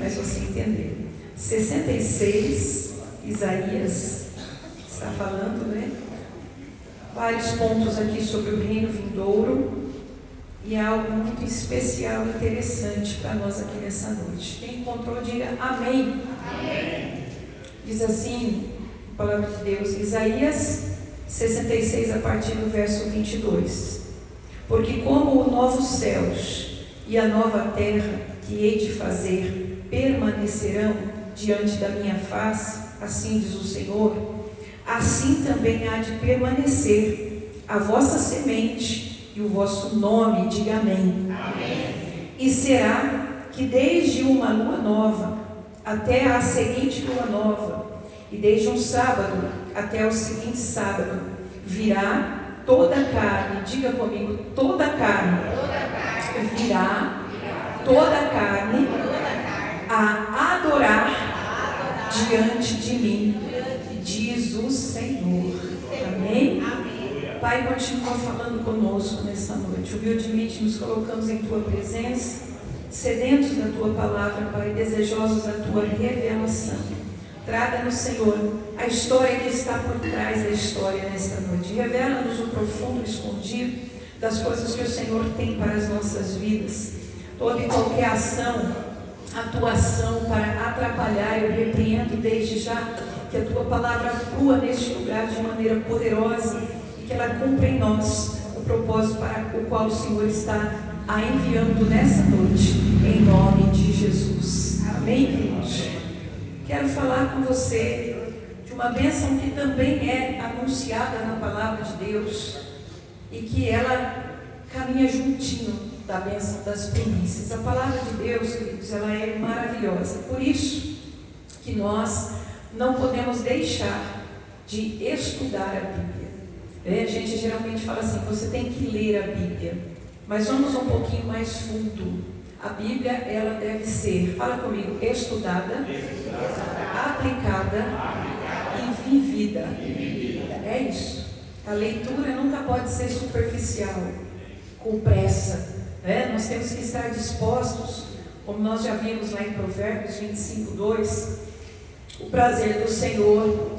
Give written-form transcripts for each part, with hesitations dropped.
mais você entender. 66, Isaías está falando, né? Vários pontos aqui sobre o reino vindouro. E é algo muito especial e interessante para nós aqui nessa noite. Quem encontrou, diga amém. Amém. Diz assim, a palavra de Deus, Isaías 66, a partir do verso 22. Porque como os novos céus e a nova terra que hei de fazer permanecerão diante da minha face, assim diz o Senhor, assim também há de permanecer a vossa semente e o vosso nome, diga amém. Amém. E será que desde uma lua nova até a seguinte lua nova, e desde um sábado até o seguinte sábado, virá toda a carne, diga comigo, toda a carne, virá toda a carne a adorar diante de mim, diz o Senhor. Amém? Pai, continua falando conosco nessa noite. Humildemente nos colocamos em Tua presença, sedentos da Tua palavra, Pai, desejosos da Tua revelação. Traga-nos, Senhor, a história que está por trás da história nesta noite. Revela-nos o profundo escondido das coisas que o Senhor tem para as nossas vidas. Toda e qualquer ação, atuação para atrapalhar, eu repreendo desde já que a Tua palavra flua neste lugar de maneira poderosa, que ela cumpra em nós o propósito para o qual o Senhor está a enviando nessa noite, em nome de Jesus. Amém, queridos? Quero falar com você de uma bênção que também é anunciada na palavra de Deus e que ela caminha juntinho da bênção das primícias. A palavra de Deus, queridos, ela é maravilhosa. Por isso que nós não podemos deixar de estudar a Bíblia. A gente geralmente fala assim, você tem que ler a Bíblia, mas vamos um pouquinho mais fundo. A Bíblia, ela deve ser, fala comigo, estudada, aplicada e vivida. É isso. A leitura nunca pode ser superficial, com pressa. Nós temos que estar dispostos, como nós já vimos lá em Provérbios 25, 2, o prazer do Senhor,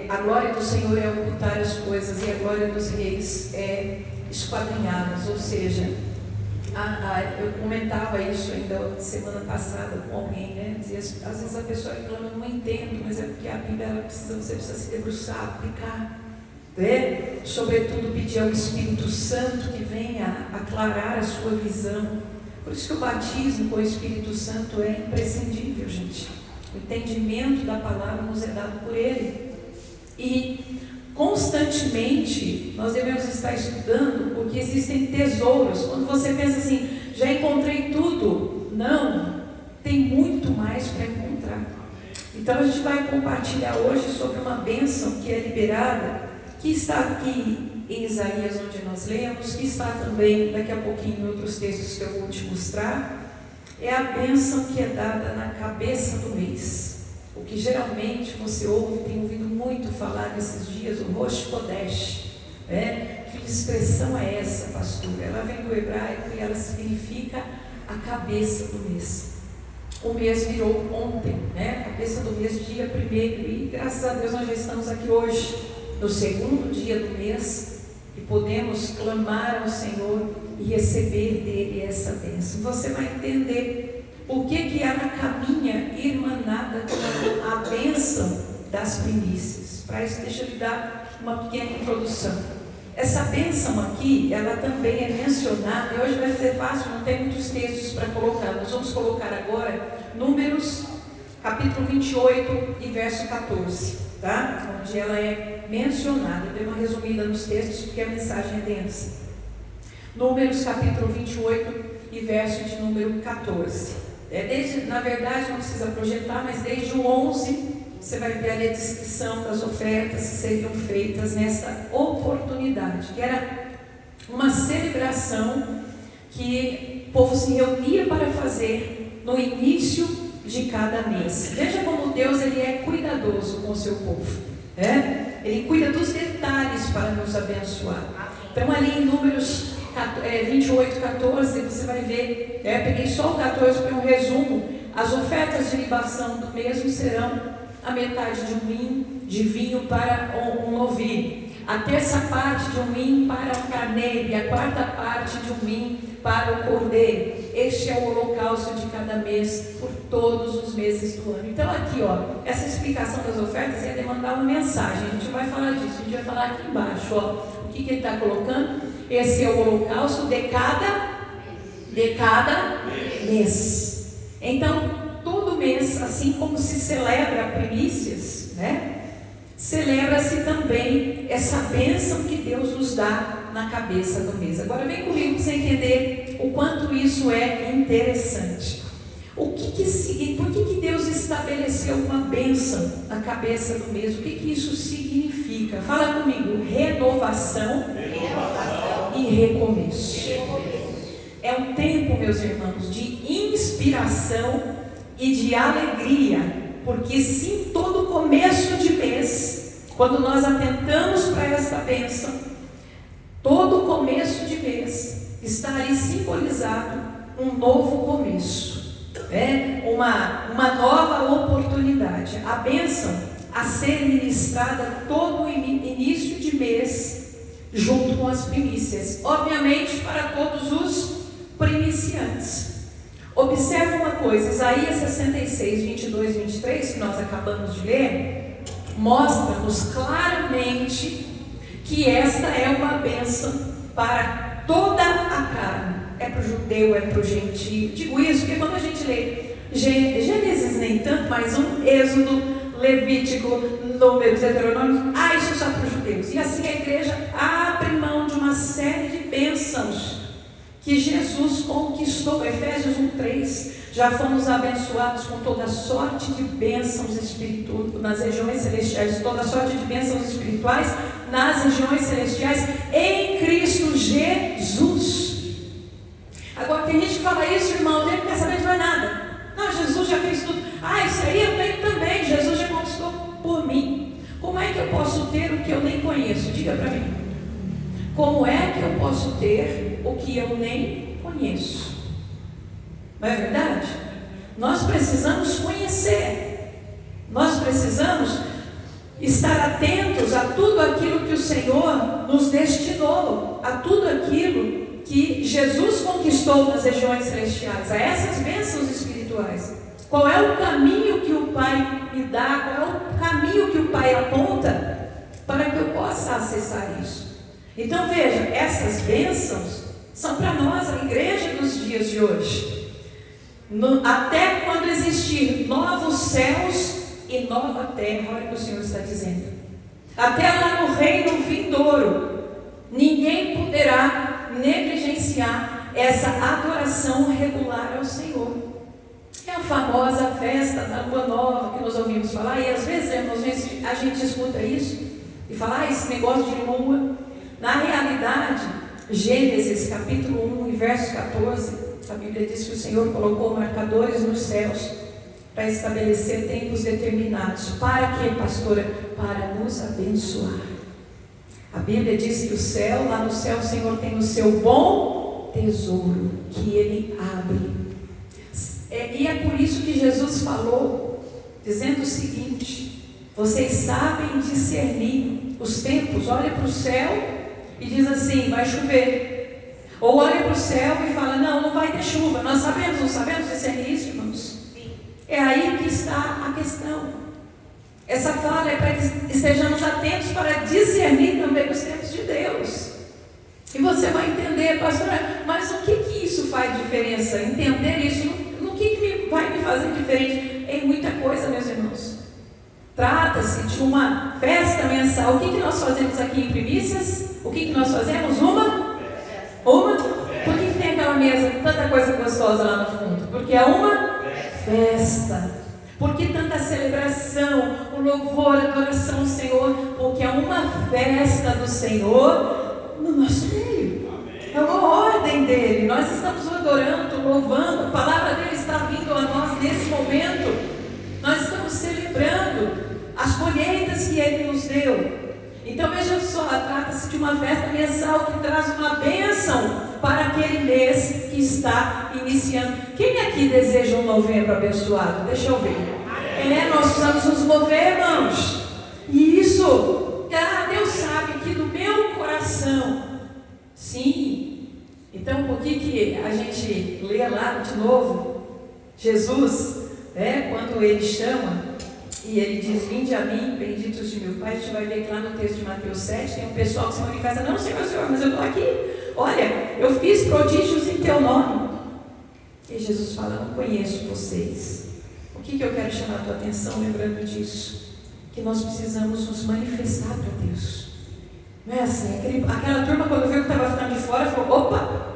a glória do Senhor é ocultar as coisas e a glória dos reis é esquadrinhá-las. Ou seja, eu comentava isso ainda semana passada com alguém, né? Dizia, às vezes a pessoa reclama, eu não entendo, mas é porque a Bíblia você precisa se debruçar, aplicar. Sobretudo pedir ao Espírito Santo que venha aclarar a sua visão. Por isso que o batismo com o Espírito Santo é imprescindível, gente. O entendimento da palavra nos é dado por Ele. E constantemente nós devemos estar estudando, porque existem tesouros. Quando você pensa assim, já encontrei tudo. Não, tem muito mais para encontrar. Então a gente vai compartilhar hoje sobre uma bênção que é liberada, que está aqui em Isaías, onde nós lemos, que está também daqui a pouquinho em outros textos que eu vou te mostrar. É a bênção que é dada na cabeça do mês. O que geralmente você ouve, tem ouvido muito falar nesses dias, o Rosh Kodesh. Que expressão é essa, pastor? Ela vem do hebraico e ela significa a cabeça do mês. O mês virou ontem, cabeça do mês, dia 1º, e graças a Deus nós já estamos aqui hoje, no segundo dia do mês, e podemos clamar ao Senhor e receber dele essa bênção. Você vai entender por que ela caminha irmanada com a bênção das primícias. Para isso, deixa eu lhe dar uma pequena introdução. Essa bênção aqui, ela também é mencionada, e hoje vai ser fácil, não tem muitos textos para colocar. Nós vamos colocar agora Números, capítulo 28 e verso 14, tá? Onde ela é mencionada. Eu dei uma resumida nos textos, porque a mensagem é densa. Números, capítulo 28 e verso de número 14. Na verdade, não precisa projetar, mas desde o 11, você vai ver ali a descrição das ofertas que seriam feitas nessa oportunidade, que era uma celebração que o povo se reunia para fazer no início de cada mês. Veja como Deus ele é cuidadoso com o seu povo. Ele cuida dos detalhes para nos abençoar. Então ali em Números 28, 14, você vai ver, peguei só o 14 para um resumo, as ofertas de libação do mesmo serão a metade de um hin de vinho para um novilho, a terça parte de um hin para o carneiro e a quarta parte de um hin para o cordeiro. Este é o holocausto de cada mês por todos os meses do ano. Então aqui, essa explicação das ofertas ia demandar uma mensagem. A gente vai falar disso, a gente vai falar aqui embaixo, o que ele está colocando. Esse é o holocausto de cada mês. Então, todo mês, assim como se celebra primícias, celebra-se também essa bênção que Deus nos dá na cabeça do mês. Agora vem comigo para você entender o quanto isso é interessante. Por que Deus estabeleceu uma bênção na cabeça do mês? O que isso significa? Fala comigo: renovação e recomeço. É um tempo, meus irmãos, de inspiração e de alegria, porque sim, todo começo de mês, quando nós atentamos para essa bênção, todo começo de mês está ali simbolizado um novo começo, uma nova oportunidade. A bênção a ser ministrada todo início de mês, junto com as primícias, obviamente para todos os primiciantes. Observe uma coisa, Isaías 66, 22 e 23, que nós acabamos de ler, mostra-nos claramente que esta é uma bênção para toda a carne. É para o judeu, é para o gentio. Digo isso porque quando a gente lê Gênesis nem tanto, mas Êxodo, Levítico, Números, Deuteronômio, isso é só para os judeus. E assim a igreja abre mão de uma série de bênçãos que Jesus conquistou. Efésios 1:3, já fomos abençoados com toda sorte de bênçãos espirituais nas regiões celestiais, toda sorte de bênçãos espirituais nas regiões celestiais em Cristo Jesus. Agora tem gente que fala isso, irmão, ele não quer saber de mais nada. Não, Jesus já fez tudo. Isso aí eu tenho também, Jesus já conquistou por mim. Como é que eu posso ter o que eu nem conheço? Diga para mim. Como é que eu posso ter o que eu nem conheço? Não é verdade? Nós precisamos conhecer. Nós precisamos estar atentos a tudo aquilo que o Senhor nos destinou, a tudo aquilo que Jesus conquistou nas regiões celestiais, a essas bênçãos espirituais. Qual é o caminho que o Pai me dá? Qual é o caminho que o Pai aponta para que eu possa acessar isso? Então veja, essas bênçãos são para nós, a igreja dos dias de hoje. Até quando existir novos céus e nova terra, olha o que o Senhor está dizendo. Até lá no reino vindouro, ninguém poderá negligenciar essa adoração regular ao Senhor. É a famosa festa da lua nova que nós ouvimos falar, e às vezes, a gente escuta isso e fala, esse negócio de lua. Na realidade, Gênesis capítulo 1 e verso 14, a Bíblia diz que o Senhor colocou marcadores nos céus para estabelecer tempos determinados. Para quê, pastora? Para nos abençoar. A Bíblia diz que o céu, lá no céu o Senhor tem o seu bom tesouro, que Ele abre. E é por isso que Jesus falou, dizendo o seguinte: vocês sabem discernir os tempos. Olha para o céu e diz assim, vai chover. Ou olha para o céu e fala, não vai ter chuva. Nós sabemos, não sabemos discernir isso, irmãos? É aí que está a questão. Essa fala é para que estejamos atentos para discernir também os tempos de Deus. E você vai entender, pastora, mas o que isso faz diferença? Entender isso, no que vai me fazer diferente? Em muita coisa, meus irmãos. Trata-se de uma festa mensal. O que nós fazemos aqui em Primícias? O que nós fazemos? Uma? Por que tem aquela mesa com tanta coisa gostosa lá no fundo? Porque é uma festa. Por que tanta celebração, o louvor, a adoração ao Senhor? Porque é uma festa do Senhor no nosso meio. É uma ordem dele. Nós estamos adorando, louvando. A palavra dele está vindo a nós nesse momento. Nós estamos celebrando as colheitas que Ele nos deu. Então veja só, trata-se de uma festa mensal que traz uma bênção para aquele mês que está iniciando. Quem aqui deseja um novembro abençoado? Deixa eu ver. Nós precisamos nos mover, irmãos. E isso, Deus sabe que no meu coração, sim. Então, por que a gente lê lá de novo? Jesus, quando ele chama, e ele diz: vinde a mim, benditos de meu Pai. A gente vai ver que lá no texto de Mateus 7, tem um pessoal que se manifesta: não, Senhor, mas eu estou aqui. Olha, eu fiz prodígios em teu nome. E Jesus fala: não conheço vocês. O que eu quero chamar a tua atenção lembrando disso? Que nós precisamos nos manifestar para Deus. Não é assim? Aquela turma, quando viu que estava ficando de fora, falou: opa,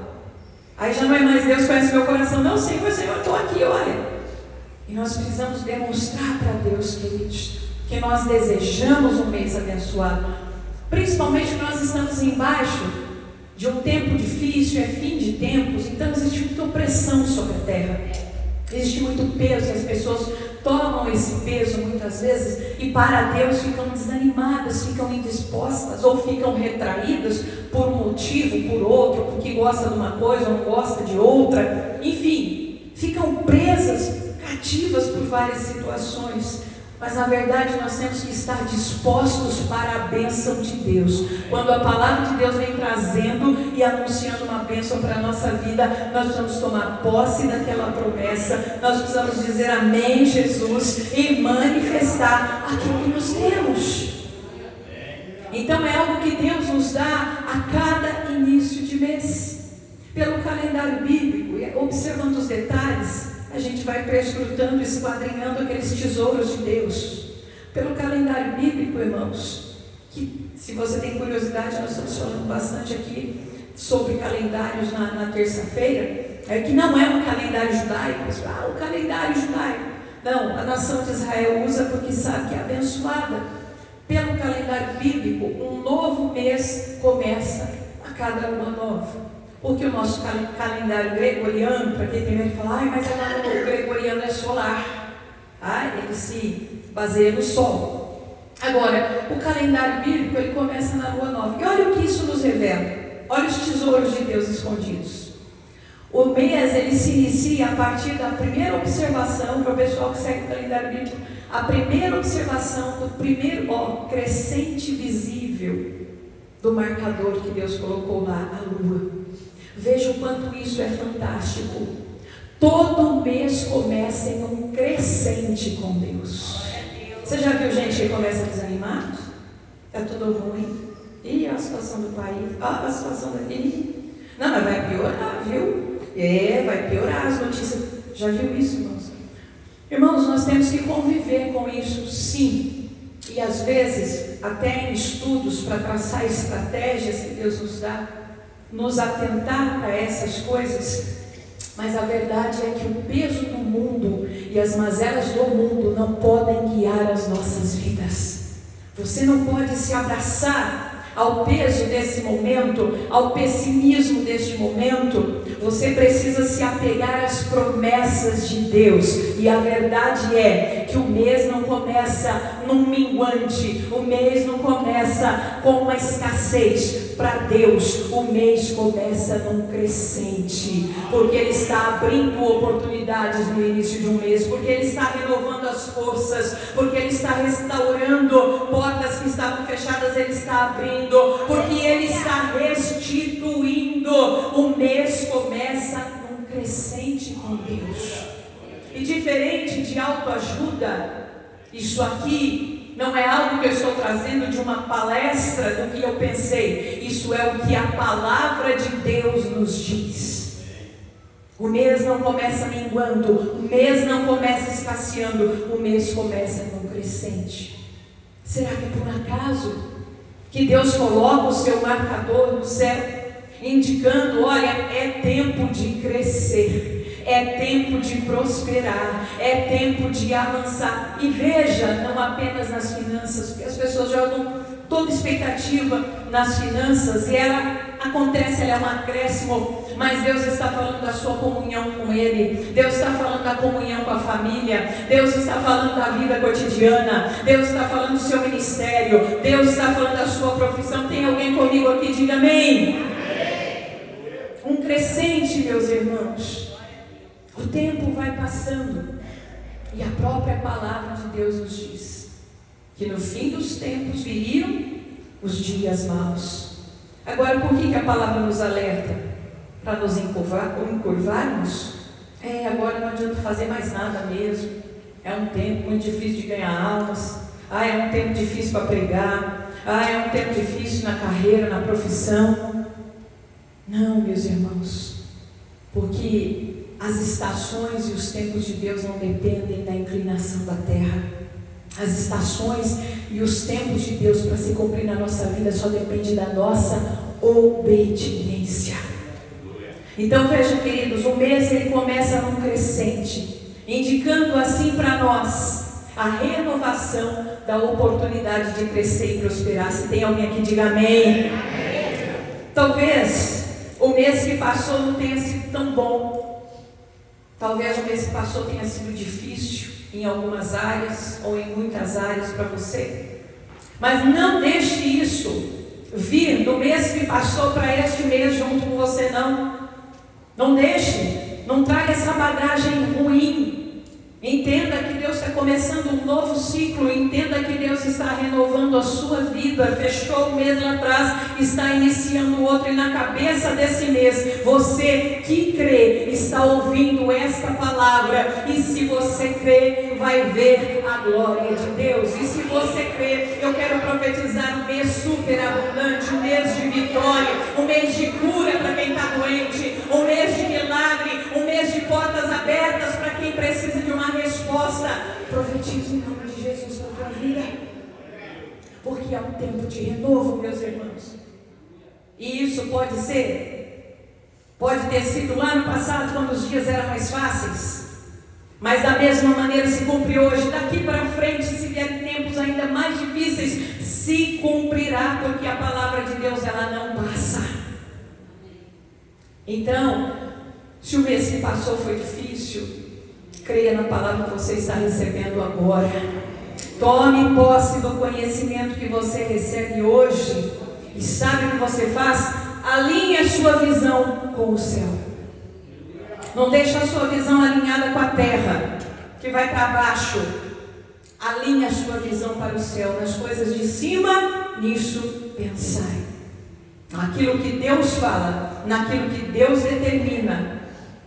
aí já não é mais Deus conhece meu coração. Não, Senhor, eu estou aqui, olha. E nós precisamos demonstrar para Deus, queridos, que nós desejamos um mês abençoado. Principalmente que nós estamos embaixo de um tempo difícil, é fim de tempos, então existe muita opressão sobre a terra. Existe muito peso, e as pessoas tomam esse peso muitas vezes e para Deus ficam desanimadas, ficam indispostas ou ficam retraídas por um motivo, por outro, porque gosta de uma coisa ou não gosta de outra, enfim, ficam presas, cativas por várias situações. Mas na verdade nós temos que estar dispostos para a bênção de Deus. Quando a palavra de Deus vem trazendo e anunciando uma bênção para a nossa vida, nós precisamos tomar posse daquela promessa. Nós precisamos dizer amém, Jesus, e manifestar aquilo que nós temos. Então é algo que Deus nos dá a cada início de mês. Pelo calendário bíblico, e observando os detalhes, a gente vai perscrutando, esquadrinhando aqueles tesouros de Deus. Pelo calendário bíblico, irmãos, que se você tem curiosidade, nós estamos falando bastante aqui sobre calendários na terça-feira, que não é um calendário judaico, o calendário judaico. Não, a nação de Israel usa porque sabe que é abençoada. Pelo calendário bíblico, um novo mês começa a cada lua nova. Porque o nosso calendário gregoriano, para quem tem medo de falar: mas o gregoriano é solar, ele se baseia no sol. Agora, o calendário bíblico, ele começa na lua nova. E olha o que isso nos revela. Olha os tesouros de Deus escondidos. O mês, ele se inicia a partir da primeira observação, para o pessoal que segue o calendário bíblico, a primeira observação do primeiro crescente visível do marcador que Deus colocou lá, a lua. Veja o quanto isso é fantástico. Todo mês começa em um crescente com Deus. Você já viu gente que começa desanimado? Está tudo ruim. E a situação do país? A situação daqui? Não, mas vai piorar, viu? Vai piorar as notícias. Já viu isso, irmãos? Irmãos, nós temos que conviver com isso, sim. E às vezes, até em estudos para traçar estratégias que Deus nos dá, nos atentar para essas coisas, mas a verdade é que o peso do mundo e as mazelas do mundo não podem guiar as nossas vidas. Você não pode se abraçar ao peso desse momento, ao pessimismo deste momento. Você precisa se apegar às promessas de Deus. E a verdade é que o mês não começa num minguante, o mês não começa com uma escassez. Para Deus, o mês começa num crescente, porque Ele está abrindo oportunidades no início de um mês, porque Ele está renovando as forças, porque Ele está restaurando portas que estavam fechadas, Ele está abrindo, porque Ele está restituindo. O mês começa num crescente com Deus. E diferente de autoajuda, isso aqui não é algo que eu estou trazendo de uma palestra do que eu pensei. Isso é o que a palavra de Deus nos diz. O mês não começa minguando, o mês não começa escasseando, o mês começa num crescente. Será que é por acaso que Deus coloca o seu marcador no céu, indicando: olha, é tempo de crescer, é tempo de prosperar, é tempo de avançar? E veja, não apenas nas finanças, porque as pessoas jogam toda expectativa nas finanças, e ela acontece, ela é um acréscimo, mas Deus está falando da sua comunhão com Ele, Deus está falando da comunhão com a família, Deus está falando da vida cotidiana, Deus está falando do seu ministério, Deus está falando da sua profissão. Tem alguém comigo aqui? Diga amém. Um crescente, meus irmãos. O tempo vai passando e a própria palavra de Deus nos diz que no fim dos tempos viriam os dias maus. Agora, por que a palavra nos alerta? Para nos encurvarmos? Agora não adianta fazer mais nada mesmo. É um tempo muito difícil de ganhar almas. É um tempo difícil para pregar. É um tempo difícil na carreira, na profissão. Não, meus irmãos, porque as estações e os tempos de Deus não dependem da inclinação da terra. As estações e os tempos de Deus para se cumprir na nossa vida só dependem da nossa obediência. Então vejam, queridos, o mês ele começa num crescente, indicando assim para nós a renovação da oportunidade de crescer e prosperar. Se tem alguém aqui, diga amém. Talvez o mês que passou não tenha sido tão bom. Talvez o mês que passou tenha sido difícil em algumas áreas ou em muitas áreas para você. Mas não deixe isso vir do mês que passou para este mês junto com você, não. Não deixe, não traga essa bagagem ruim. Entenda que Deus está começando um novo ciclo. Entenda que Deus está renovando a sua vida. Fechou o mês lá atrás, está iniciando outro. E na cabeça desse mês, você que crê, está ouvindo esta palavra. E se você crê, vai ver a glória de Deus. E se você crê, eu quero profetizar um mês super abundante, um mês de vitória, um mês de cura para quem está doente, um mês de milagre, um mês de portas abertas para quem precisa de uma resposta. Profetizo em nome de Jesus para a tua vida, porque é um tempo de renovo, meus irmãos. E isso pode ter sido lá no passado, quando os dias eram mais fáceis, mas da mesma maneira se cumpre hoje. Daqui para frente, se vierem tempos ainda mais difíceis, se cumprirá, porque a palavra de Deus ela não passa. Então, se o mês que passou foi difícil, creia na palavra que você está recebendo agora. Tome posse do conhecimento que você recebe hoje. E sabe o que você faz? Alinhe a sua visão com o céu. Não deixe a sua visão alinhada com a terra, que vai para baixo. Alinhe a sua visão para o céu. Nas coisas de cima, nisso pensai. Naquilo que Deus fala, naquilo que Deus determina,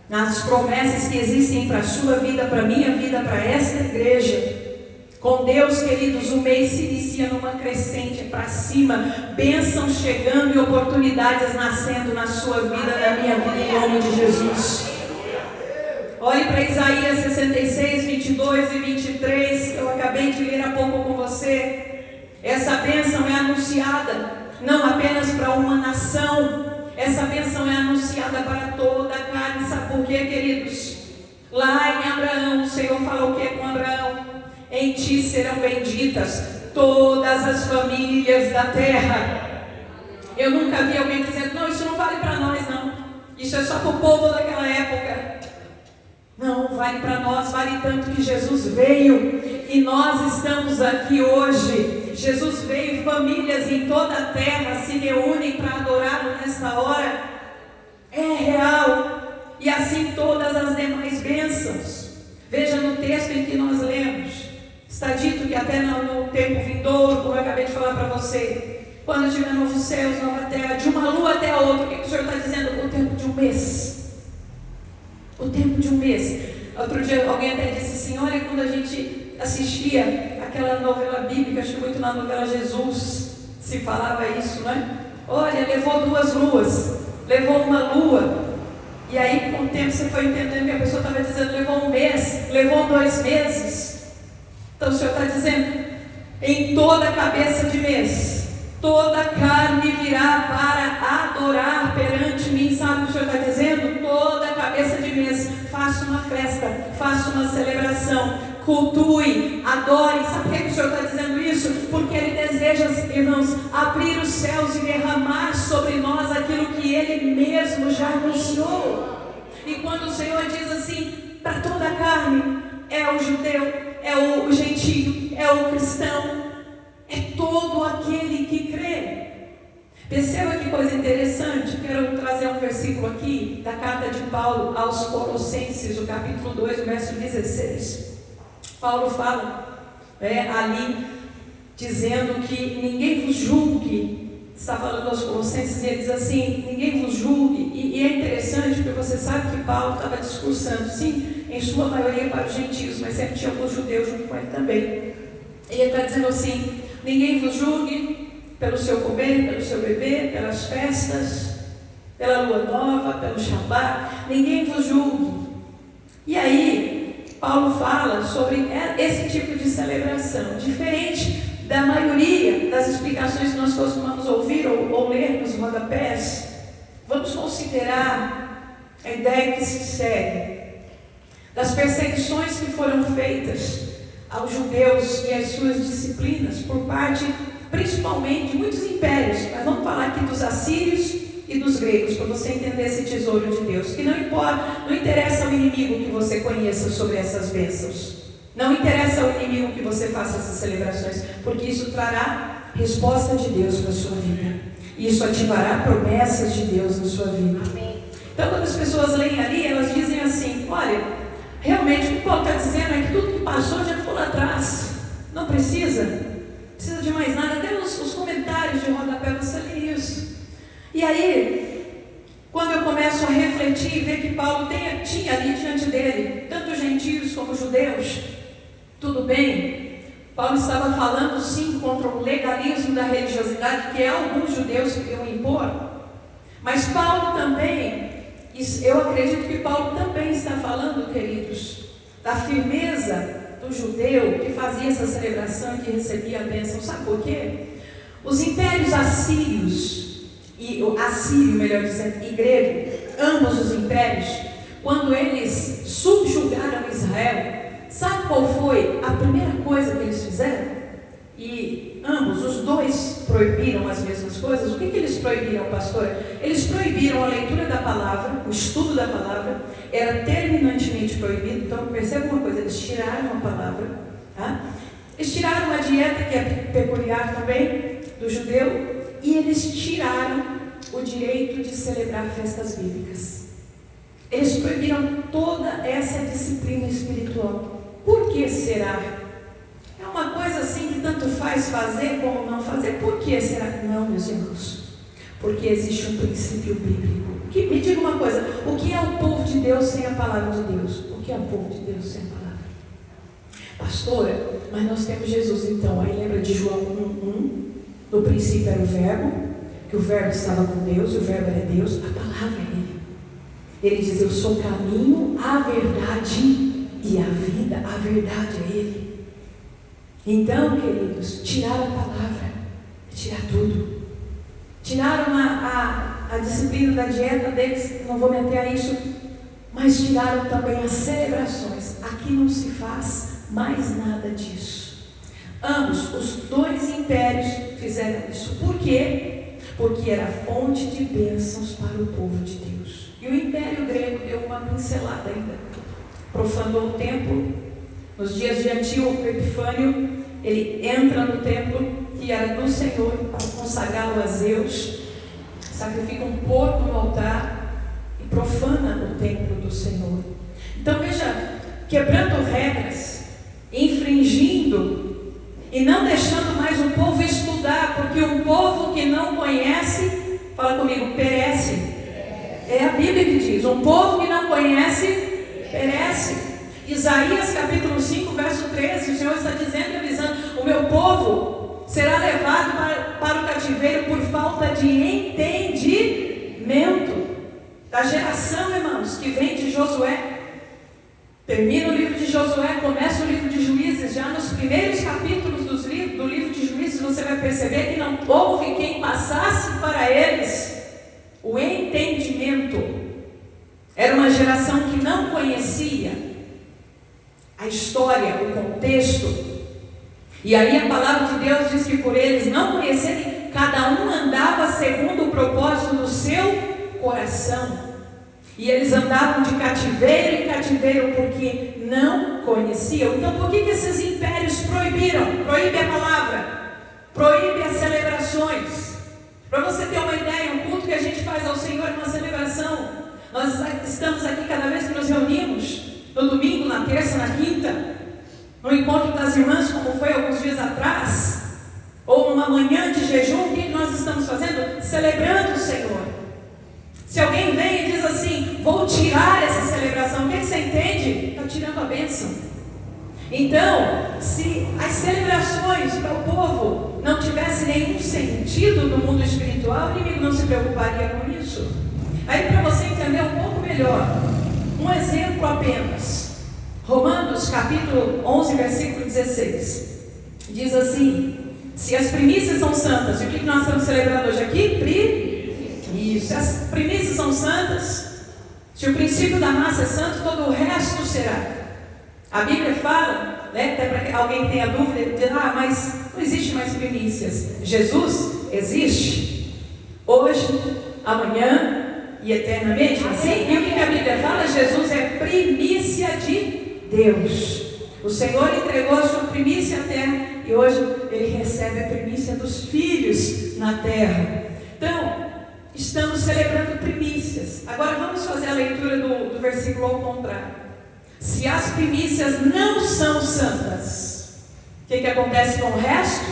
nas promessas que existem para a sua vida, para a minha vida, para esta igreja. Com Deus, queridos, o mês se inicia numa crescente para cima, bênçãos chegando e oportunidades nascendo na sua vida, na minha vida, em nome de Jesus. Olhe para Isaías 66, 22 e 23, que eu acabei de ler há pouco com você. Essa bênção é anunciada não apenas para uma nação, essa bênção é anunciada para toda a carne. Sabe por quê, queridos? Lá em Abraão, o Senhor falou o que com Abraão? Em ti serão benditas todas as famílias da terra. Eu nunca vi alguém dizendo, não, isso não vale para nós, não. Isso é só para o povo daquela época. Não, vale para nós, vale tanto que Jesus veio e nós estamos aqui hoje. Jesus veio, famílias em toda a terra se reúnem para adorá-lo nesta hora. É real. E assim todas as demais bênçãos. Veja no texto em que nós lemos. Está dito que até no tempo vindouro, como eu acabei de falar para você, quando tiver novos céus, nova terra, de uma lua até a outra, o que o Senhor está dizendo? O tempo de um mês. O tempo de um mês. Outro dia alguém até disse assim, olha, quando a gente assistia aquela novela bíblica, acho que muito na novela Jesus, se falava isso, né? Olha, levou 2 luas, levou uma lua, e aí com o tempo você foi entendendo que a pessoa estava dizendo, levou 1 mês, levou 2 meses. Então o Senhor está dizendo, em toda cabeça de mês, toda carne virá para adorar perante mim. Sabe o que o Senhor está dizendo? Toda cabeça de mês, faça uma festa, faça uma celebração, cultue, adore. Sabe por que o Senhor está dizendo isso? Porque Ele deseja, irmãos, abrir os céus e derramar sobre nós aquilo que Ele mesmo já anunciou. E quando o Senhor diz assim, para toda a carne, é o judeu, é o gentio, é o cristão, é todo aquele que crê. Perceba que coisa interessante. Quero trazer um versículo aqui da carta de Paulo aos Colossenses, o capítulo 2, o verso 16. Paulo fala ali, dizendo que ninguém vos julgue. Está falando aos Colossenses e ele diz assim: ninguém vos julgue. E é interessante porque você sabe que Paulo estava discursando, sim, em sua maioria para os gentios, mas sempre tinha alguns judeus junto com ele também. E ele está dizendo assim: ninguém vos julgue pelo seu comer, pelo seu beber, pelas festas, pela lua nova, pelo Shabat, ninguém vos julgue. E aí, Paulo fala sobre esse tipo de celebração, diferente da maioria das explicações que nós costumamos ouvir ou ler nos rodapés. Vamos considerar a ideia que se segue das perseguições que foram feitas aos judeus e às suas disciplinas por parte, principalmente, de muitos impérios, mas vamos falar aqui dos assírios e dos gregos, para você entender esse tesouro de Deus, que não interessa ao inimigo que você conheça sobre essas bênçãos, não interessa ao inimigo que você faça essas celebrações, porque isso trará resposta de Deus para a sua vida, e isso ativará promessas de Deus na sua vida. Amém. Então, quando as pessoas leem ali, elas dizem assim: olha, realmente o que Paulo está dizendo é que tudo que passou já ficou lá atrás, não precisa de mais nada. Até os comentários de rodapé você lê isso. E aí, quando eu começo a refletir e ver que Paulo tinha ali diante dele tanto gentios como judeus, tudo bem, Paulo estava falando sim contra o legalismo da religiosidade que alguns judeus queriam impor, mas Paulo também, eu acredito que Paulo também está falando, queridos, da firmeza do judeu que fazia essa celebração e que recebia a bênção. Sabe por quê? Os impérios assírios, melhor dizendo, e grego, ambos os impérios, quando eles subjugaram Israel, sabe qual foi a primeira coisa que eles fizeram? E ambos, os dois, proibiram as mesmas coisas. O que eles proibiram, pastor? Eles proibiram a leitura da palavra, o estudo da palavra, era terminantemente proibido. Então, perceba uma coisa, eles tiraram a palavra, tá? Eles tiraram uma dieta que é peculiar também do judeu, e eles tiraram o direito de celebrar festas bíblicas. Eles proibiram toda essa disciplina espiritual. Por que será? É uma coisa assim que tanto faz fazer como não fazer. Por que será? Não, meus irmãos. Porque existe um princípio bíblico. Me diga uma coisa: o que é o povo de Deus sem a palavra de Deus? O que é o povo de Deus sem a palavra? Pastora, mas nós temos Jesus então. Aí lembra de João 1:1? No princípio era o verbo, que o verbo estava com Deus, e o verbo era Deus, a palavra é Ele. Ele diz: eu sou o caminho, a verdade e a vida. A verdade é Ele. Então, queridos, tiraram a palavra, tirar tudo. Tiraram a disciplina da dieta deles, não vou me ater a isso, mas tiraram também as celebrações. Aqui não se faz mais nada disso. Ambos, os dois impérios fizeram isso. Por quê? Porque era fonte de bênçãos para o povo de Deus. E o Império Grego deu uma pincelada ainda. Profanou o templo. Nos dias de Antíoco Epifânio, ele entra no templo que era do Senhor para consagrá-lo a Zeus, sacrifica um porco no altar e profana o templo do Senhor. Então veja, quebrando regras, infringindo e não deixando mais o povo estudar, porque um povo que não conhece, fala comigo, perece. É a Bíblia que diz: um povo que não conhece, perece. Isaías capítulo 5, verso 13, o Senhor está dizendo e avisando: o meu povo será levado para o cativeiro por falta de entendimento. Da geração, irmãos, que vem de Josué. Termina o livro de Josué, começa o livro de Juízes. Já nos primeiros capítulos do livro de Juízes, você vai perceber que não houve quem passasse para eles o entendimento. Era uma geração que não conhecia a história, o contexto. E aí a palavra de Deus diz que por eles não conhecerem, cada um andava segundo o propósito do seu coração. E eles andavam de cativeiro em cativeiro porque não conheciam. Então por que esses impérios proibiram? Proíbe a palavra, proíbe as celebrações. Para você ter uma ideia, um culto que a gente faz ao Senhor é uma celebração. Nós estamos aqui cada vez que nos reunimos, no domingo, na terça, na quinta, no encontro das irmãs, como foi alguns dias atrás, ou numa manhã de jejum. O que nós estamos fazendo? Celebrando o Senhor. Se alguém vem e diz assim, vou tirar essa celebração, o que você entende? Está tirando a bênção. Então, se as celebrações para o povo não tivessem nenhum sentido no mundo espiritual, o inimigo não se preocuparia com isso. Aí, para você entender um pouco melhor, um exemplo apenas. Romanos capítulo 11, versículo 16. Diz assim, se as primícias são santas, e o que nós estamos celebrando hoje aqui? Isso, se as primícias são santas, se o princípio da massa é santo, todo o resto será. A Bíblia fala, né, até para que alguém tenha dúvida, de, mas não existe mais primícias. Jesus existe, hoje, amanhã e eternamente. Assim, e o que a Bíblia fala? Jesus é primícia de Deus. O Senhor entregou a sua primícia à terra e hoje Ele recebe a primícia dos filhos na terra. Então, estamos celebrando primícias. Agora vamos fazer a leitura do versículo ao contrário. Se as primícias não são santas, o que acontece com o resto?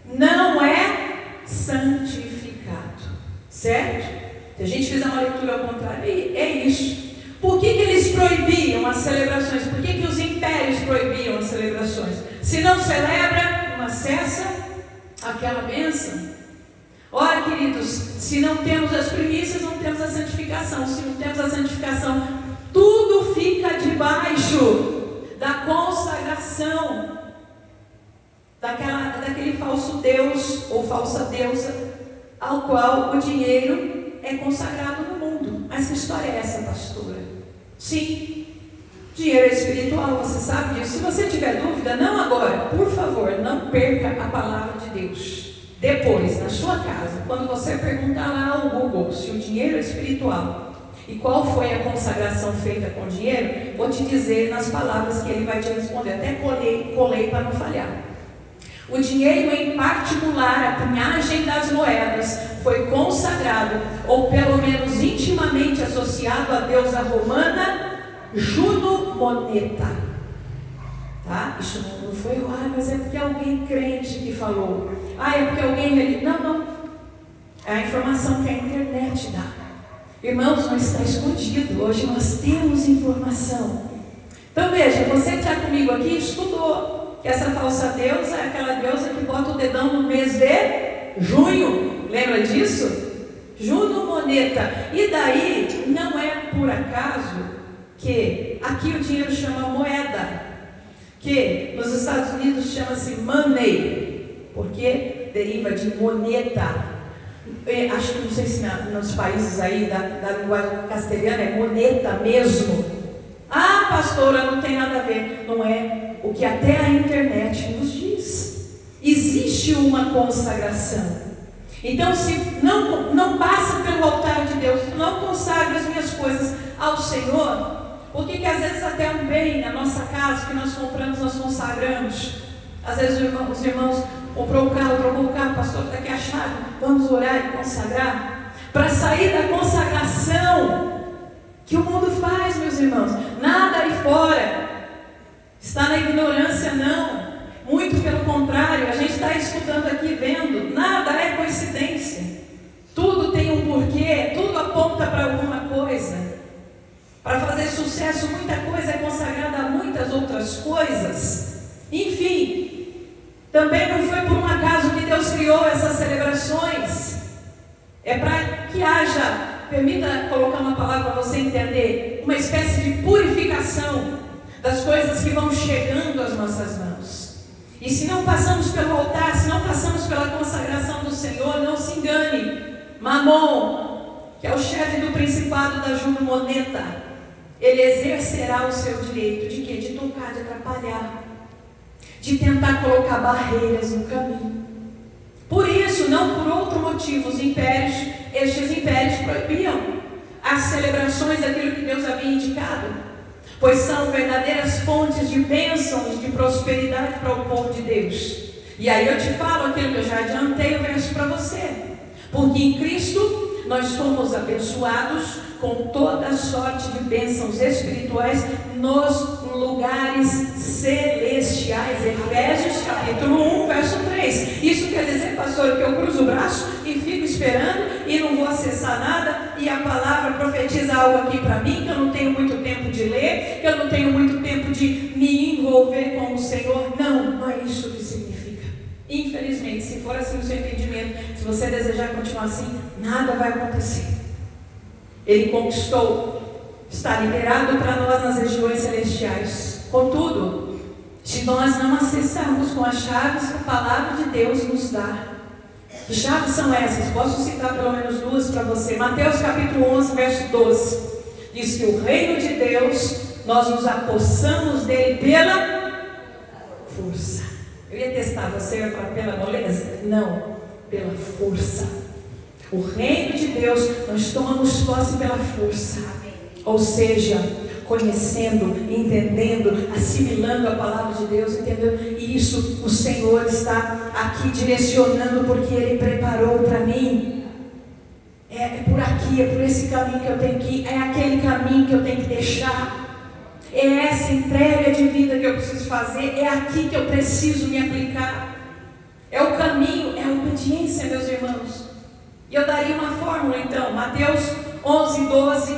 Não é santificado, certo? Se a gente fizer uma leitura ao contrário, é isso. Por que eles proibiam as celebrações? Por que os impérios proibiam as celebrações? Se não celebra, não acessa aquela bênção. Ora, queridos, se não temos as primícias, não temos a santificação. Se não temos a santificação, tudo fica debaixo da consagração daquele falso Deus ou falsa deusa ao qual o dinheiro é consagrado no mundo. Mas que história é essa, pastora? Sim, dinheiro é espiritual, você sabe disso. Se você tiver dúvida, não agora, por favor, não perca a palavra de Deus. Depois, na sua casa, quando você perguntar lá ao Google se o dinheiro é espiritual e qual foi a consagração feita com o dinheiro, vou te dizer nas palavras que ele vai te responder. Até colei para não falhar. O dinheiro, em particular, a cunhagem das moedas, foi consagrado, ou pelo menos intimamente associado à deusa romana Juno Moneta. Tá? Isso não foi, mas é porque alguém crente que falou. É porque alguém... Não. É a informação que a internet dá. Irmãos, não está escondido. Hoje nós temos informação. Então veja, você que está comigo aqui estudou que essa falsa deusa é aquela deusa que bota o dedão no mês de junho. Lembra disso? Juno Moneta. E daí, não é por acaso que aqui o dinheiro chama moeda, que nos Estados Unidos chama-se money, porque deriva de moneta. Acho que não sei se nos países aí da linguagem castelhana é moneta mesmo. Pastora, não tem nada a ver. Não é o que até a internet nos diz. Existe uma consagração. Então, se não passa pelo altar de Deus, não consagra as minhas coisas ao Senhor, porque que às vezes até um bem na nossa casa que nós compramos, nós consagramos. Às vezes os irmãos comprou o carro, trocou o carro, pastor, está aqui a chave, vamos orar e consagrar. Para sair da consagração que o mundo faz, meus irmãos. Nada aí fora está na ignorância, não. Muito pelo contrário, a gente está estudando aqui, vendo, nada é coincidência. Tudo tem um porquê, tudo aponta para alguma coisa. Para fazer sucesso, muita coisa é consagrada a muitas outras coisas. Enfim, também não foi por um acaso que Deus criou essas celebrações. É para que haja, permita colocar uma palavra para você entender, uma espécie de purificação das coisas que vão chegando às nossas mãos. E se não passamos pelo altar, se não passamos pela consagração do Senhor, não se engane. Mamon, que é o chefe do principado da Juno Moneta, ele exercerá o seu direito de quê? De tocar, de atrapalhar, de tentar colocar barreiras no caminho. Por isso, não por outro motivo, estes impérios proibiam as celebrações daquilo que Deus havia indicado, pois são verdadeiras fontes de bênçãos, de prosperidade para o povo de Deus. E aí eu te falo aquilo que eu já adiantei o verso para você. Porque em Cristo nós somos abençoados com toda sorte de bênçãos espirituais nos lugares celestiais. Efésios capítulo 1, verso 3. Isso quer dizer, pastor, que eu cruzo o braço e fico esperando e não vou acessar nada, e a palavra profetiza algo aqui para mim, que eu não tenho muito tempo de ler, que eu não tenho muito tempo de me envolver com o Senhor. Não é isso que significa. Infelizmente, se for assim o seu entendimento, se você desejar continuar assim, nada vai acontecer. Ele conquistou, está liberado para nós nas regiões celestiais. Contudo, se nós não acessarmos com as chaves que a palavra de Deus nos dá, que chaves são essas? Posso citar pelo menos duas para você. Mateus capítulo 11, verso 12, diz que o reino de Deus, nós nos apossamos dele pela força. Eu ia testar, você ia falar pela moleza? Não, pela força. O reino de Deus, nós tomamos posse pela força. Ou seja, conhecendo, entendendo, assimilando a palavra de Deus, entendeu? E isso o Senhor está aqui direcionando, porque Ele preparou para mim. É por aqui, é por esse caminho que eu tenho que ir, é aquele caminho que eu tenho que deixar. É essa entrega de vida que eu preciso fazer, é aqui que eu preciso me aplicar. É o caminho, é a obediência, meus irmãos. E eu daria uma fórmula então, Mateus 11, 12,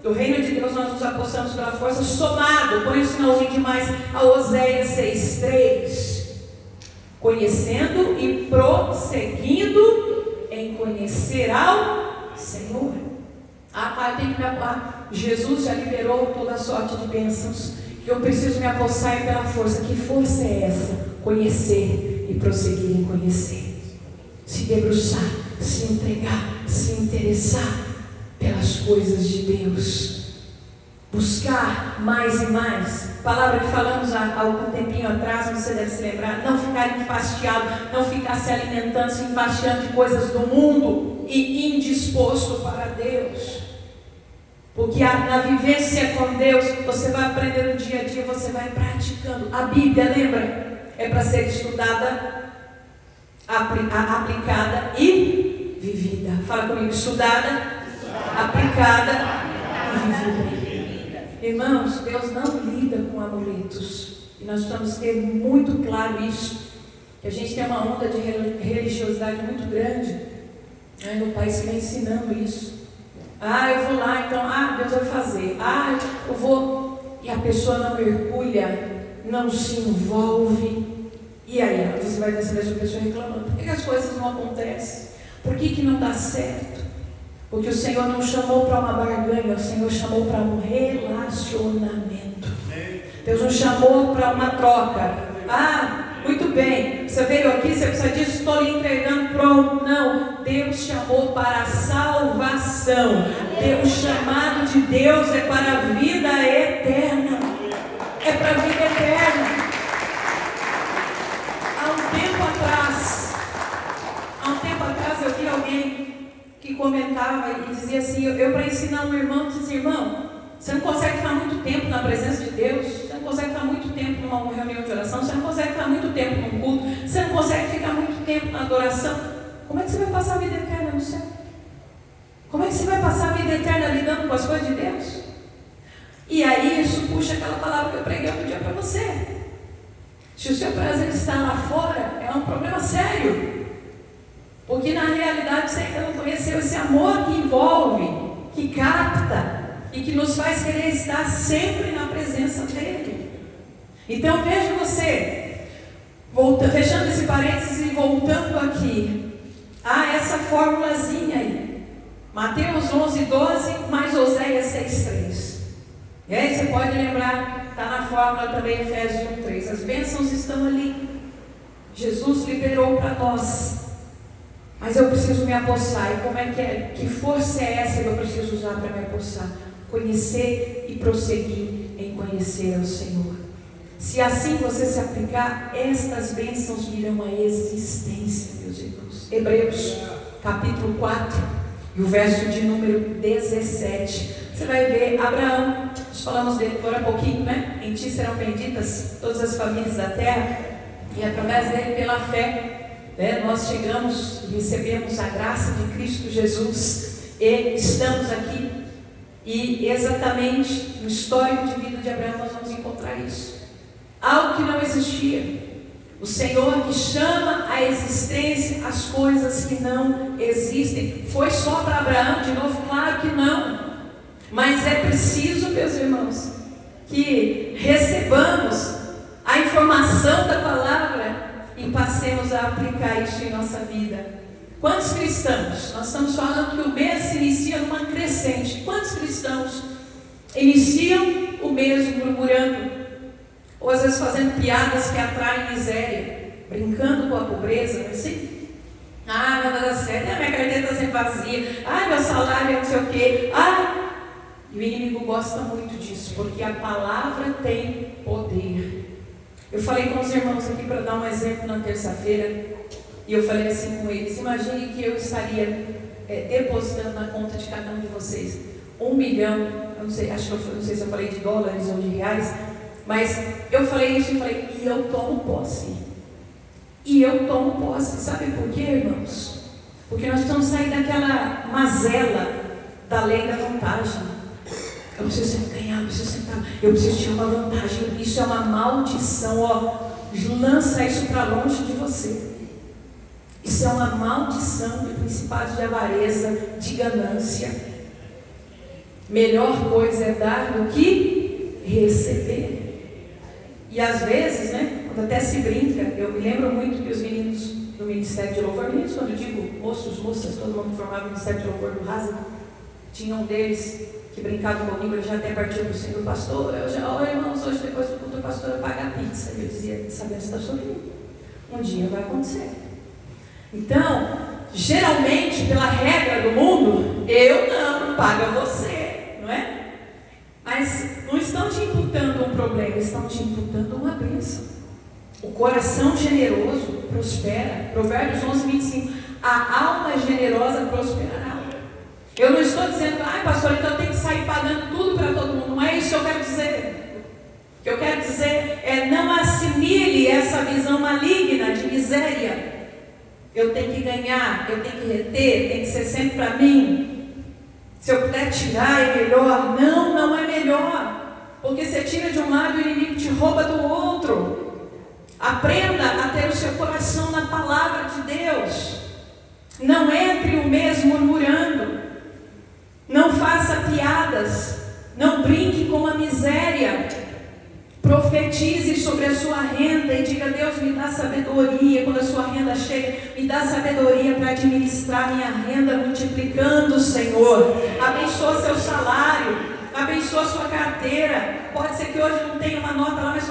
do reino de Deus nós nos apossamos pela força, somado, põe um sinalzinho de mais, a Oséias 6, 3. Conhecendo e prosseguindo em conhecer ao Senhor. Eu tenho que me apossar. Jesus já liberou toda a sorte de bênçãos, que eu preciso me apossar pela força. Que força é essa? Conhecer e prosseguir em conhecer. Se debruçar, se entregar, se interessar pelas coisas de Deus. Buscar mais e mais. Palavra que falamos há algum tempinho atrás, você deve se lembrar. Não ficar enfastiado, não ficar se alimentando, se enfastiando de coisas do mundo e indisposto para Deus. Porque na vivência com Deus, você vai aprender no dia a dia, você vai praticando. A Bíblia, lembra? É para ser estudada, aplicada e vivida. Fala comigo, estudada, aplicada e vivida. Irmãos, Deus não lida com amuletos. E nós precisamos ter muito claro isso. Que a gente tem uma onda de religiosidade muito grande, né, no país que vem ensinando isso. Eu vou lá, então, Deus vai fazer. Eu vou. E a pessoa não mergulha, não se envolve. E aí, você vai ver essa mesma pessoa reclamando. Por que as coisas não acontecem? Por que não dá certo? Porque o Senhor não chamou para uma barganha, o Senhor chamou para um relacionamento. Deus não chamou para uma troca. Muito bem, você veio aqui, você precisa disso, estou lhe entregando, pronto. Não, Deus chamou para a salvação. O chamado de Deus é para a vida eterna. É para a vida eterna. Há um tempo atrás eu vi alguém que comentava e dizia assim, eu para ensinar um irmão, dizia, irmão, você não consegue ficar muito tempo na presença de Deus, você não consegue ficar muito tempo numa reunião de oração, você não consegue ficar muito tempo num culto, você não consegue ficar muito tempo na adoração. Como é que você vai passar a vida eterna no céu? Como é que você vai passar a vida eterna lidando com as coisas de Deus? E aí isso puxa aquela palavra que eu preguei outro dia para você. Se o seu prazer está lá fora, é um problema sério. Porque na realidade você ainda não conheceu esse amor que envolve, que capta e que nos faz querer estar sempre na presença dele. Então veja você, fechando esse parênteses e voltando aqui, essa formulazinha aí, Mateus 11, 12, mais Oséias 6, 3. E aí você pode lembrar, está na fórmula também, Efésios 1, 3. As bênçãos estão ali, Jesus liberou para nós. Mas eu preciso me apossar. E como é que é? Que força é essa que eu preciso usar para me apossar? Conhecer e prosseguir em conhecer ao Senhor. Se assim você se aplicar, estas bênçãos virão à existência, meus irmãos. Hebreus, capítulo 4, e o verso de número 17. Você vai ver Abraão, nós falamos dele agora há pouquinho, né? Em ti serão benditas todas as famílias da terra, e através dele, pela fé, Nós chegamos e recebemos a graça de Cristo Jesus e estamos aqui. E exatamente no histórico de vida de Abraão nós vamos encontrar isso. Algo que não existia. O Senhor que chama à existência as coisas que não existem. Foi só para Abraão? De novo, claro que não. Mas é preciso, meus irmãos, que recebamos a informação da palavra e passemos a aplicar isso em nossa vida. Quantos cristãos? Nós estamos falando que o mês se inicia numa crescente. Quantos cristãos iniciam o mês murmurando? Ou às vezes fazendo piadas que atraem miséria, brincando com a pobreza, não é assim? Não vai dar certo, minha carteira está sempre vazia, meu salário é não sei o quê, E o inimigo gosta muito disso, porque a palavra tem poder. Eu falei com os irmãos aqui para dar um exemplo na terça-feira, e eu falei assim com eles: imagine que eu estaria depositando na conta de cada um de vocês 1 milhão, eu não sei, não sei se eu falei de dólares ou de reais, mas eu falei isso e falei, e eu tomo posse. E eu tomo posse. Sabe por quê, irmãos? Porque nós estamos saindo daquela mazela da lei da vantagem. Eu preciso sempre ganhar, eu preciso tirar uma vantagem. Isso é uma maldição, lança isso para longe de você. Isso é uma maldição de principados de avareza, de ganância. Melhor coisa é dar do que receber. E às vezes, quando até se brinca, eu me lembro muito que os meninos do Ministério de Louvor, meninos quando eu digo moços, moças, todo mundo formava o Ministério de Louvor do Rasa, tinha um deles que brincava comigo, ele já até partiu do Senhor, pastor, irmãos, hoje depois do culto, a pastora paga a pizza. E eu dizia, sabendo se está sorrindo, um dia vai acontecer. Então, geralmente, pela regra do mundo, eu não pago você, não é? Mas não estão te imputando um problema, estão te imputando uma bênção. O coração generoso prospera. Provérbios 11:25. A alma generosa prosperará. Eu não estou dizendo, pastor, então eu tenho que sair pagando tudo para todo mundo. Não é isso que eu quero dizer. O que eu quero dizer é: não assimile essa visão maligna de miséria. Eu tenho que ganhar, eu tenho que reter, tem que ser sempre para mim. Se eu puder tirar é melhor. Não é melhor. Porque você tira de um lado e o inimigo te rouba do outro. Aprenda a ter o seu coração na palavra de Deus. Não entre o mês murmurando. Não faça piadas. Não brinque com a miséria. Profetize sobre a sua renda e diga: Deus, me dá sabedoria. Quando a sua renda chega, me dá sabedoria para administrar minha renda, multiplicando, Senhor. Abençoa seu salário, abençoa sua carteira. Pode ser que hoje não tenha uma nota lá, mas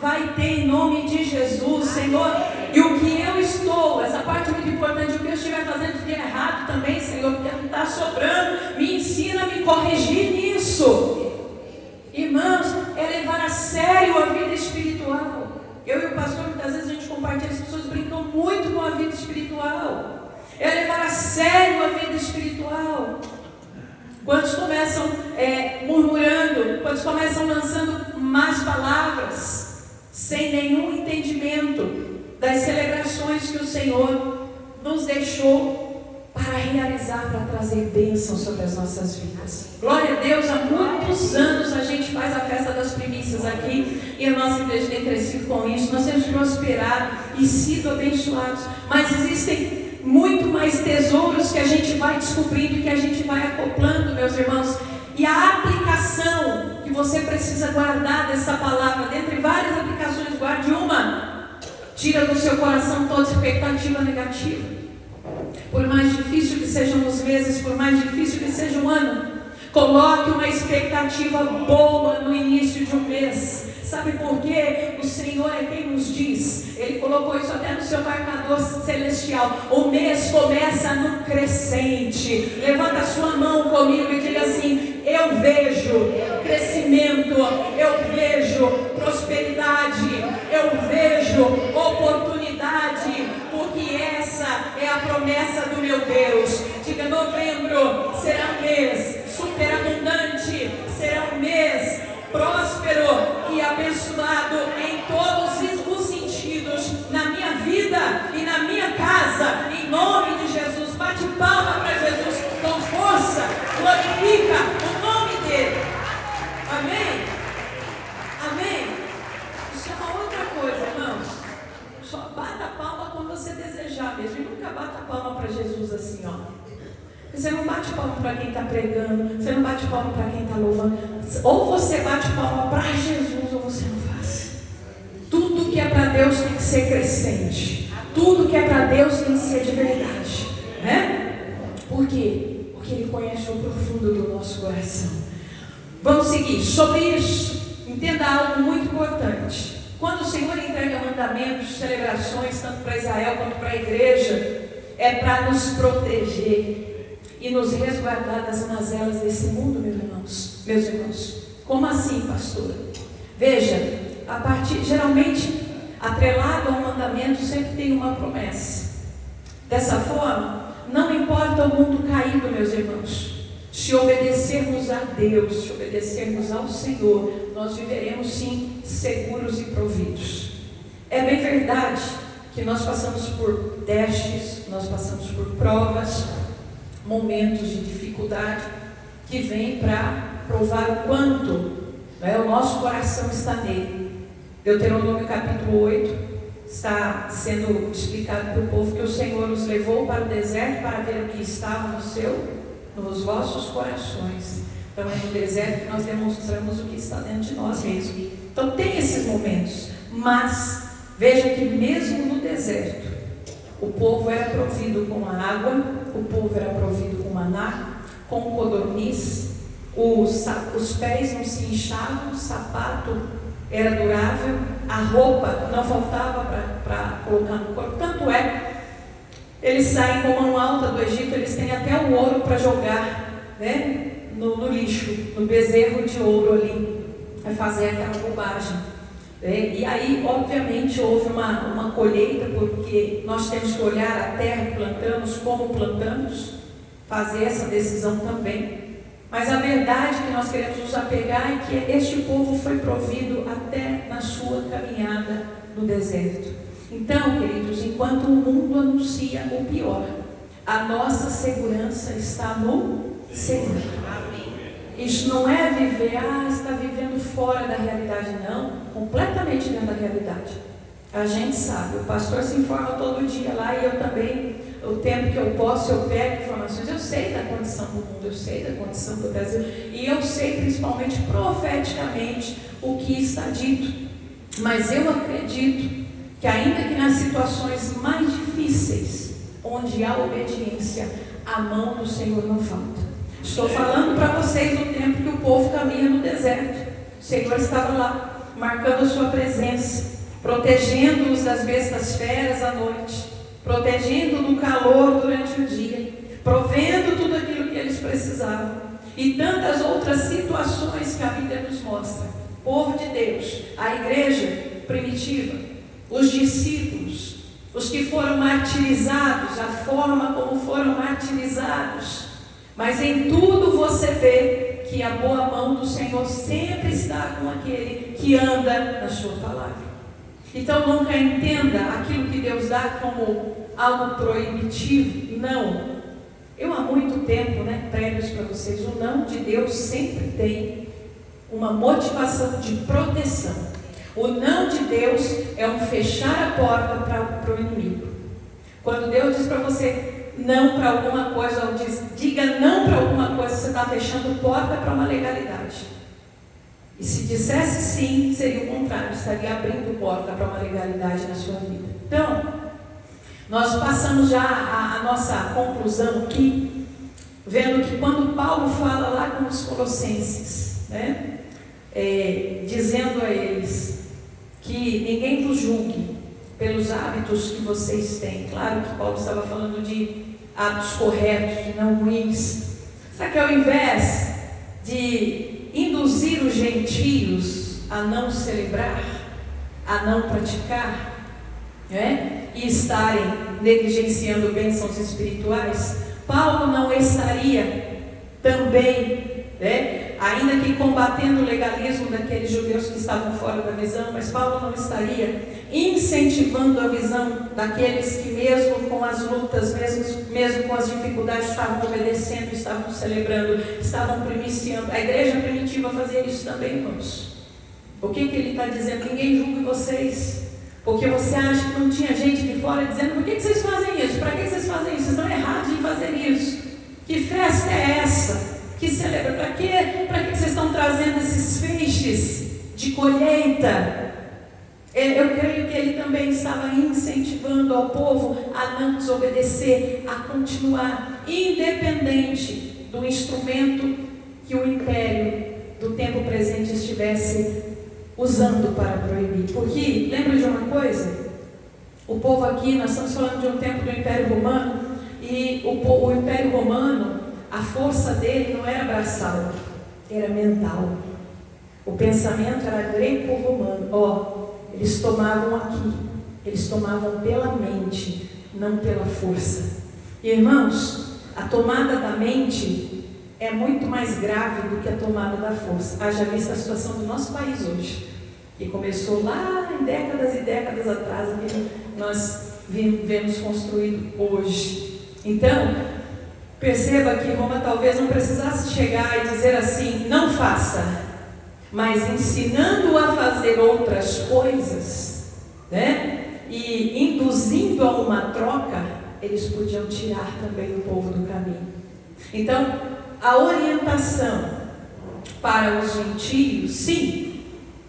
vai ter em nome de Jesus, Senhor. E o que eu estou, essa parte é muito importante, o que eu estiver fazendo de errado também, Senhor, porque não está sobrando, me ensina a me corrigir nisso. Irmãos, é levar a sério a vida espiritual. Eu e o pastor, muitas vezes a gente compartilha, as pessoas brincam muito com a vida espiritual. É levar a sério a vida espiritual. Quantos começam murmurando, quantos começam lançando más palavras, sem nenhum entendimento das celebrações que o Senhor nos deixou para realizar, para trazer bênção sobre as nossas vidas. Glória a Deus, há muitos anos a gente faz a festa das primícias aqui, e a nossa igreja tem crescido com isso, nós temos prosperado e sido abençoados, mas existem muito mais tesouros que a gente vai descobrindo e que a gente vai acoplando, meus irmãos, e a aplicação que você precisa guardar dessa palavra, dentre várias aplicações, guarde uma. Tira do seu coração toda expectativa negativa. Por mais difícil que sejam os meses, por mais difícil que seja o ano, coloque uma expectativa boa no início de um mês. Sabe por quê? O Senhor é quem nos diz. Ele colocou isso até no seu marcador celestial. O mês começa no crescente. Levanta a sua mão comigo e diga assim: eu vejo crescimento, eu vejo prosperidade, eu vejo oportunidade, porque essa é a promessa do meu Deus. Diga: novembro será um mês superabundante, será um mês próspero e abençoado em todos os sentidos, na minha vida e na minha casa. Só bata a palma quando você desejar mesmo. E nunca bata a palma para Jesus assim, ó. Você não bate palma para quem está pregando, você não bate palma para quem está louvando. Ou você bate palma para Jesus, ou você não faz. Tudo que é para Deus tem que ser crescente. Tudo que é para Deus tem que ser de verdade, né? Por quê? Porque Ele conhece o profundo do nosso coração. Vamos seguir. Sobre isso, entenda algo muito importante. Quando o Senhor entrega mandamentos, celebrações, tanto para Israel quanto para a igreja, é para nos proteger e nos resguardar das mazelas desse mundo, meus irmãos. Como assim, pastora? Veja, geralmente, atrelado ao mandamento, sempre tem uma promessa. Dessa forma, não importa o mundo caído, meus irmãos, se obedecermos a Deus, se obedecermos ao Senhor, nós viveremos sim seguros e providos. É bem verdade que nós passamos por testes, nós passamos por provas, momentos de dificuldade que vêm para provar o quanto, né, o nosso coração está nele. Deuteronômio capítulo 8 está sendo explicado para o povo que o Senhor os levou para o deserto para ver o que estava nos vossos corações. Então é no deserto que nós demonstramos o que está dentro de nós mesmos. Então tem esses momentos, mas veja que mesmo no deserto, o povo era provido com a água, o povo era provido com maná, com codorniz, os pés não se inchavam, o sapato era durável, a roupa não faltava para colocar no corpo. Tanto é, eles saem com a mão alta do Egito, eles têm até o ouro para jogar, né, no lixo, no bezerro de ouro ali, vai fazer aquela bobagem. E aí, obviamente, houve uma colheita, porque nós temos que olhar a terra que plantamos, como plantamos, fazer essa decisão também. Mas a verdade que nós queremos nos apegar é que este povo foi provido até na sua caminhada no deserto. Então, queridos, enquanto o mundo anuncia o pior, a nossa segurança está no Senhor. Isso não é viver, está vivendo fora da realidade, não, completamente dentro da realidade. A gente sabe, o pastor se informa todo dia lá e eu também, o tempo que eu posso, eu pego informações, eu sei da condição do mundo, eu sei da condição do Brasil, e eu sei principalmente profeticamente o que está dito. Mas eu acredito que ainda que nas situações mais difíceis, onde há obediência, a mão do Senhor não falta. Estou falando para vocês do tempo que o povo caminha no deserto. O Senhor estava lá, marcando a sua presença, protegendo-os das bestas feras à noite, protegendo do calor durante o dia, provendo tudo aquilo que eles precisavam. E tantas outras situações que a Bíblia nos mostra. O povo de Deus, a igreja primitiva, os discípulos, os que foram martirizados, a forma como foram martirizados. Mas em tudo você vê que a boa mão do Senhor sempre está com aquele que anda na sua palavra. Então nunca entenda aquilo que Deus dá como algo proibitivo. Não. Eu há muito tempo, prego isso para vocês. O não de Deus sempre tem uma motivação de proteção. O não de Deus é um fechar a porta para o inimigo. Quando Deus diz para você não para alguma coisa, ou diga não para alguma coisa, você está fechando porta para uma legalidade. E se dissesse sim, seria o contrário, estaria abrindo porta para uma legalidade na sua vida. Então, nós passamos já a nossa conclusão aqui, vendo que quando Paulo fala lá com os Colossenses, dizendo a eles que ninguém vos julgue pelos hábitos que vocês têm. Claro que Paulo estava falando de hábitos corretos, de não ruins. Será que ao invés de induzir os gentios a não celebrar, a não praticar, e estarem negligenciando bênçãos espirituais, Paulo não estaria também, ainda que combatendo o legalismo daqueles judeus que estavam fora da visão, mas Paulo não estaria incentivando a visão daqueles que mesmo com as lutas, mesmo com as dificuldades, estavam obedecendo, estavam celebrando, estavam primiciando. A igreja primitiva fazia isso também, irmãos. O que ele está dizendo? Ninguém julgue vocês. Porque você acha que não tinha gente de fora dizendo: por que vocês fazem isso? Para que vocês fazem isso? Vocês estão errados em fazer isso. Que festa é essa? Que celebra? Para quê? Para que vocês estão trazendo esses feixes de colheita? Eu creio que ele também estava incentivando ao povo a não desobedecer, a continuar, independente do instrumento que o império do tempo presente estivesse usando para proibir. Porque, lembra de uma coisa? O povo aqui, nós estamos falando de um tempo do Império Romano, e o Império Romano, a força dele não era braçal, era mental. O pensamento era greco-romano. Eles tomavam aqui, eles tomavam pela mente, não pela força. E, irmãos, a tomada da mente é muito mais grave do que a tomada da força. Haja vista a situação do nosso país hoje, que começou lá em décadas e décadas atrás, que nós vemos construído hoje. Então, perceba que Roma talvez não precisasse chegar e dizer assim: não faça, mas ensinando a fazer outras coisas, né? E induzindo a uma troca, eles podiam tirar também o povo do caminho. Então, a orientação para os gentios, sim,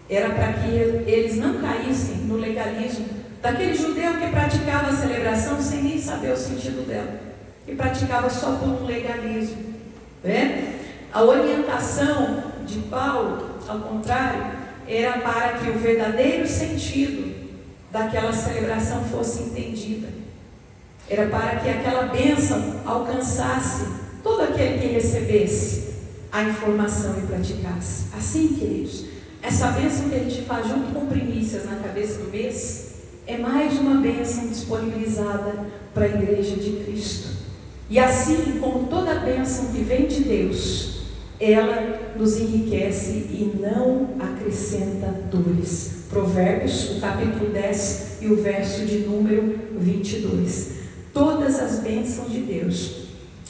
era para que eles não caíssem no legalismo daquele judeu que praticava a celebração sem nem saber o sentido dela, e praticava só por um legalismo, né? A orientação de Paulo, ao contrário, era para que o verdadeiro sentido daquela celebração fosse entendida. Era para que aquela bênção alcançasse todo aquele que recebesse a informação e praticasse. Assim, queridos, essa bênção que a gente faz junto com primícias na cabeça do mês é mais uma bênção disponibilizada para a igreja de Cristo. E assim como toda bênção que vem de Deus, ela nos enriquece e não acrescenta dores. Provérbios, o capítulo 10 e o verso de número 22. Todas as bênçãos de Deus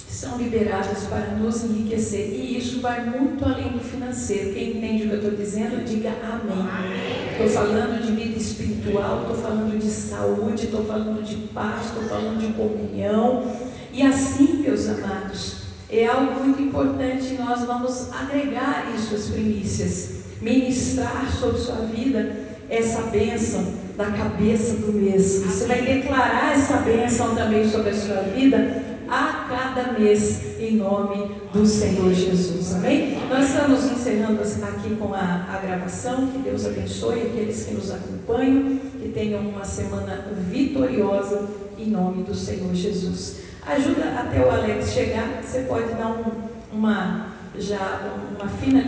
são liberadas para nos enriquecer, e isso vai muito além do financeiro. Quem entende o que eu estou dizendo, diga amém. Estou falando de vida espiritual, estou falando de saúde, estou falando de paz, estou falando de comunhão. E assim, meus amados, é algo muito importante. Nós vamos agregar isso às primícias, ministrar sobre sua vida essa bênção da cabeça do mês. Você vai declarar essa bênção também sobre a sua vida a cada mês, em nome do Senhor Jesus, amém? Nós estamos encerrando aqui com a gravação. Que Deus abençoe aqueles que nos acompanham, que tenham uma semana vitoriosa, em nome do Senhor Jesus. Ajuda até o Alex chegar. Você pode dar uma finalização.